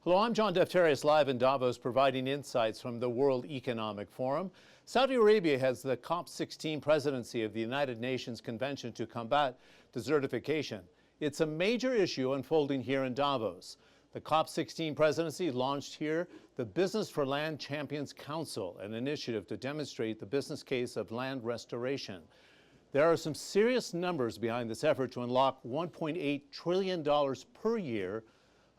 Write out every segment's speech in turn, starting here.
Hello, I'm John Defterios, live in Davos, providing insights from the World Economic Forum. Saudi Arabia has the COP16 presidency of the United Nations Convention to Combat Desertification. It's a major issue unfolding here in Davos. The COP16 presidency launched here the Business for Land Champions Council, an initiative to demonstrate the business case of land restoration. There are some serious numbers behind this effort to unlock $1.8 trillion per year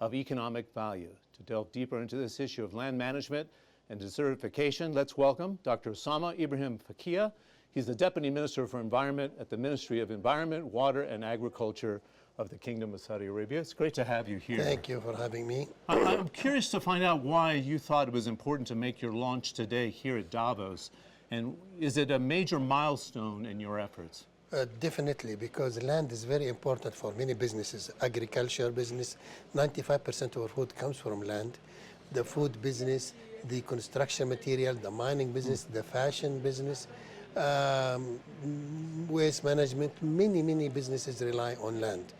of economic value. To delve deeper into this issue of land management and desertification, let's welcome Dr. Osama Ibrahim Faqeeh. He's the Deputy Minister for Environment at the Ministry of Environment, Water and Agriculture of the Kingdom of Saudi Arabia. It's great to have you here. Thank you for having me. I'm curious to find out why you thought it was important to make your launch today here at Davos, and is it a major milestone in your efforts? Definitely, because land is very important for many businesses. Agriculture business, 95% of our food comes from land. The food business, the construction material, the mining business, the fashion business, waste management, many businesses rely on land.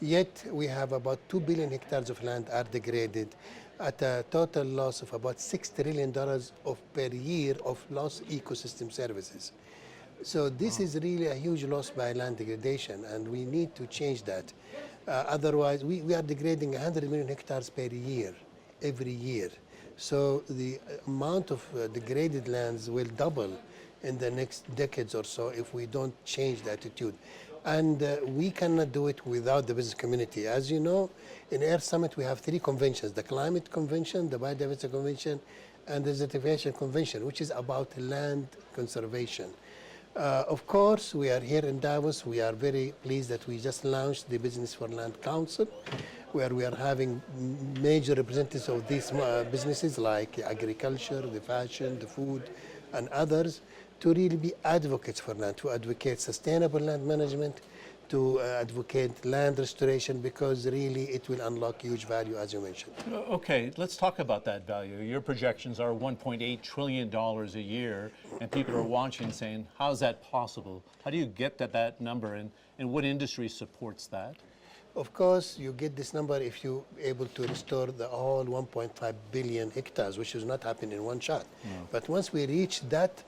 Yet we have about 2 billion hectares of land are degraded at a total loss of about $6 trillion per year of lost ecosystem services. So this is really a huge loss by land degradation, and we need to change that. Otherwise, we are degrading 100 million hectares per year, every year. So the amount of degraded lands will double in the next decades or so if we don't change the attitude. And we cannot do it without the business community. As you know, in Earth Summit we have 3 conventions: the Climate Convention, the Biodiversity Convention, and the Desertification Convention, which is about land conservation. Of course, we are here in Davos. We are very pleased that we just launched the Business for Land Council, where we are having major representatives of these businesses like agriculture, the fashion, the food, and others, to really be advocates for land, to advocate sustainable land management, to advocate land restoration, because really it will unlock huge value, as you mentioned. Okay, let's talk about that value. Your projections are $1.8 trillion a year, and people are watching saying, how is that possible? How do you get that number, and what industry supports that? Of course, you get this number if you're able to restore the whole 1.5 billion hectares, which is not happening in one shot. No. But once we reach that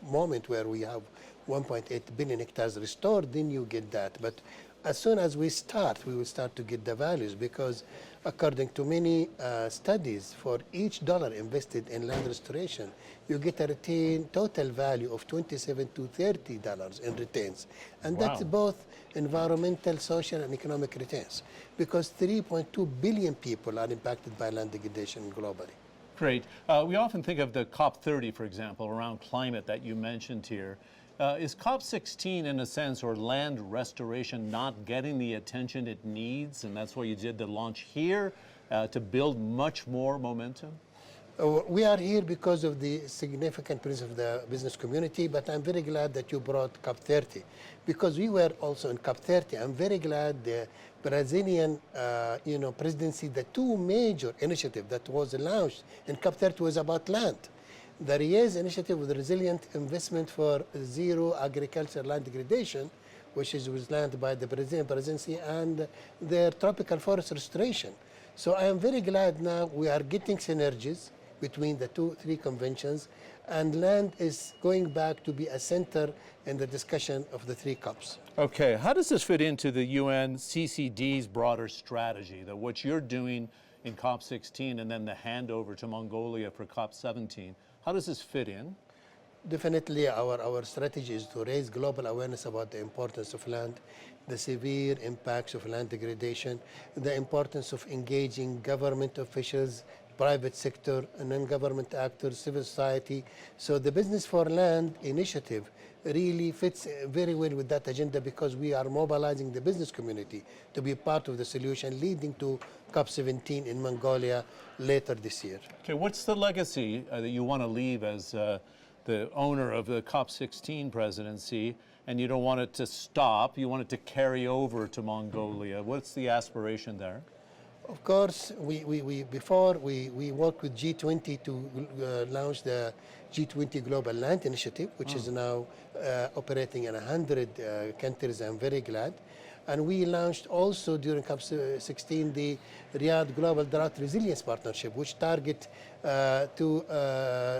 moment where we have 1.8 billion hectares restored, then you get that. But as soon as we start, we will start to get the values, because according to many studies, for each dollar invested in land restoration, you get a retain total value of $27 to $30 in returns. And wow. That's both environmental, social, and economic returns, because 3.2 billion people are impacted by land degradation globally. Great. We often think of the COP30, for example, around climate that you mentioned here. Is COP16, in a sense, or land restoration, not getting the attention it needs, and that's why you did the launch here to build much more momentum? We are here because of the significant presence of the business community, but I'm very glad that you brought COP30, because we were also in COP30. I'm very glad the Brazilian presidency, the 2 major initiatives that was launched in COP30 was about land. The RIES initiative with resilient investment for zero agricultural land degradation, which was landed by the Brazilian presidency, and their tropical forest restoration. So I am very glad now we are getting synergies between the 3 conventions, and land is going back to be a center in the discussion of the 3 COPs. Okay, how does this fit into the UN CCD's broader strategy, that what you're doing in COP16 and then the handover to Mongolia for COP17? How does this fit in? Definitely, our strategy is to raise global awareness about the importance of land, the severe impacts of land degradation, the importance of engaging government officials, private sector, non-government actors, civil society. So the Business for Land initiative really fits very well with that agenda, because we are mobilizing the business community to be part of the solution, leading to COP17 in Mongolia later this year. Okay, what's the legacy that you want to leave as the owner of the COP16 presidency, and you don't want it to stop, you want it to carry over to Mongolia? What's the aspiration there? Of course, before we worked with G20 to launch the G20 Global Land Initiative, which is now operating in 100 countries. I'm very glad. And we launched also during COP16 the Riyadh Global Drought Resilience Partnership, which target to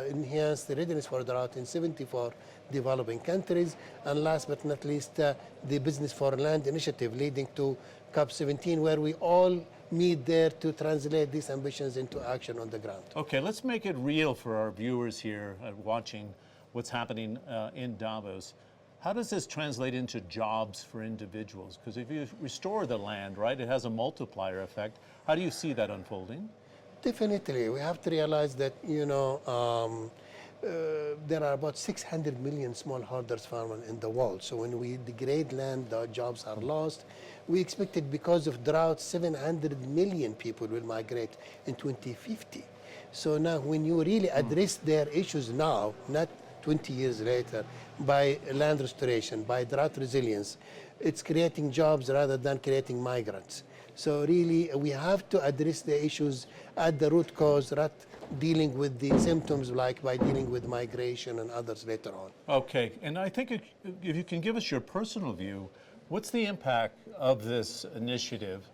enhance the readiness for drought in 74 developing countries. And last but not least, the Business for Land initiative leading to COP17, where we all meet there to translate these ambitions into action on the ground. Okay, let's make it real for our viewers here watching what's happening in Davos. How does this translate into jobs for individuals? Because if you restore the land, right, it has a multiplier effect. How do you see that unfolding? Definitely. We have to realize that, there are about 600 million smallholders farmers in the world. So when we degrade land, the jobs are lost. We expected because of drought, 700 million people will migrate in 2050. So now when you really address their issues now, not 20 years later, by land restoration, by drought resilience, it's creating jobs rather than creating migrants. So really, we have to address the issues at the root cause, not dealing with the symptoms like by dealing with migration and others later on. Okay, and I think if you can give us your personal view, what's the impact of this initiative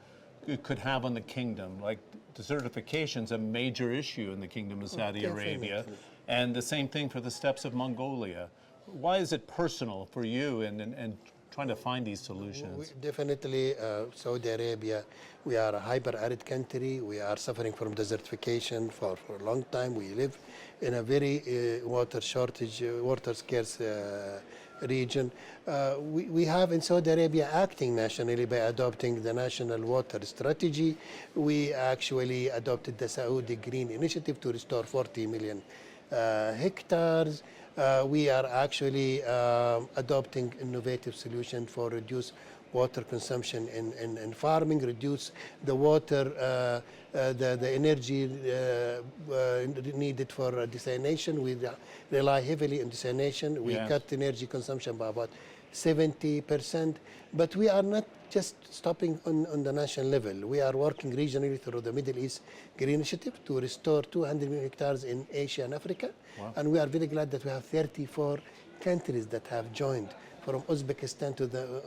it could have on the kingdom? Like desertification is a major issue in the Kingdom of Saudi Arabia, and the same thing for the steppes of Mongolia. Why is it personal for you and trying to find these solutions? Definitely, Saudi Arabia, we are a hyper-arid country. We are suffering from desertification for a long time. We live in a very water shortage, water scarce region. We have in Saudi Arabia acting nationally by adopting the National Water Strategy. We actually adopted the Saudi Green Initiative to restore 40 million hectares. We are actually adopting innovative solutions for reduced water consumption in farming, reduce the water, the energy needed for desalination. We rely heavily on desalination. We cut energy consumption by about 70%. But we are not just stopping on the national level. We are working regionally through the Middle East Green Initiative to restore 200 million hectares in Asia and Africa. Wow. And we are very glad that we have 34 countries that have joined, from Uzbekistan to the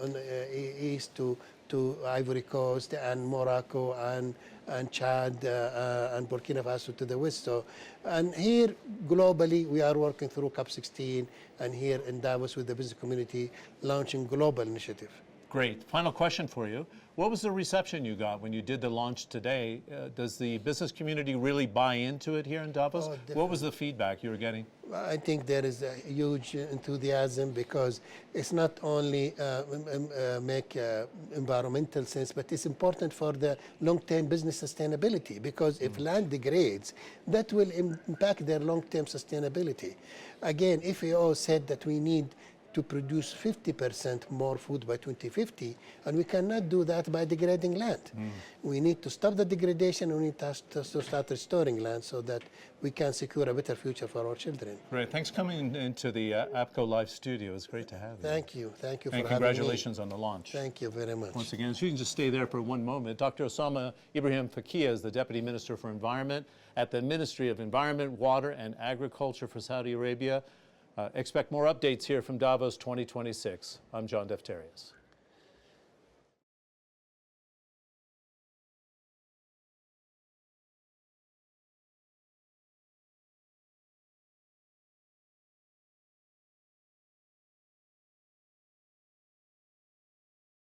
east to Ivory Coast and Morocco and Chad and Burkina Faso to the west. So, and here globally we are working through COP16 and here in Davos with the business community launching global initiative. Great. Final question for you. What was the reception you got when you did the launch today? Does the business community really buy into it here in Davos? What was the feedback you were getting? I think there is a huge enthusiasm because it's not only make environmental sense, but it's important for the long-term business sustainability, because if land degrades, that will impact their long-term sustainability. Again, FAO said that we need to produce 50% more food by 2050, and we cannot do that by degrading land. We need to stop the degradation, and we need to start restoring land so that we can secure a better future for our children. Great. Thanks for coming into the APCO Live studio. It's great to have you. Thank you. Thank you for having me. And congratulations on the launch. Thank you very much. Once again, if you can just stay there for one moment. Dr. Osama Ibrahim Faqeeh is the Deputy Minister for Environment at the Ministry of Environment, Water, and Agriculture for Saudi Arabia. Expect more updates here from Davos 2026. I'm John Defterios.